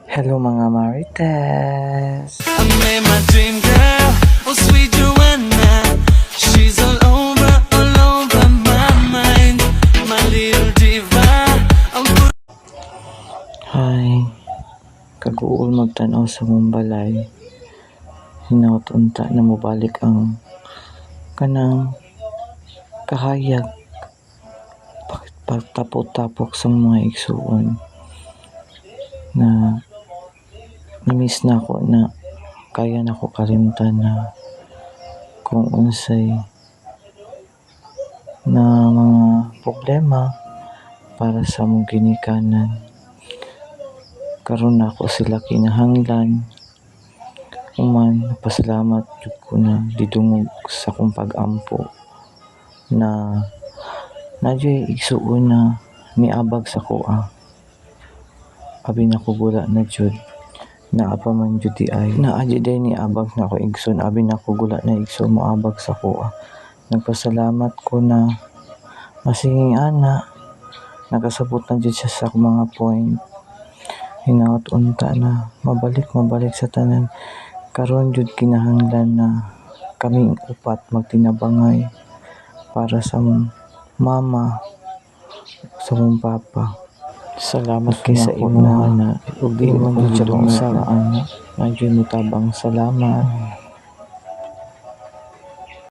Hello mga Marites! I met my dream girl, oh sweet Joanna. She's all over my mind. My little diva. Hi! Kaguol magtanaw sa mong balay. Hinaut unta na mobalik ang kanang kahayag. Pagtapok-tapok sa mga igsuon na namiss na ako na kaya na ko kalimtan na kung unsay na mga problema para sa mong ginikanan. Karon na ako sila kinahanglan. Human, pasalamat jud ko na didungog sa akong pag-ampo na nadyo'y igsuon na niabag sa kuha. Abi na ko gula na jud na apa man jud di ay naa jud ay niabag na ko igsoon. Abi na ko gula na igsoon moabag sa kuha. Nagpasalamat ko na masinging ana nakasabot na jud siya sa akong mga point. Hinaut unta na mabalik sa tanan. Karon jud kinahanglan na kaming upat magtinabangay para sa mama, sa mong papa. Salamat kay sa imo na ug di man jud siya bang ana. Nadyo'y mutabang salamat.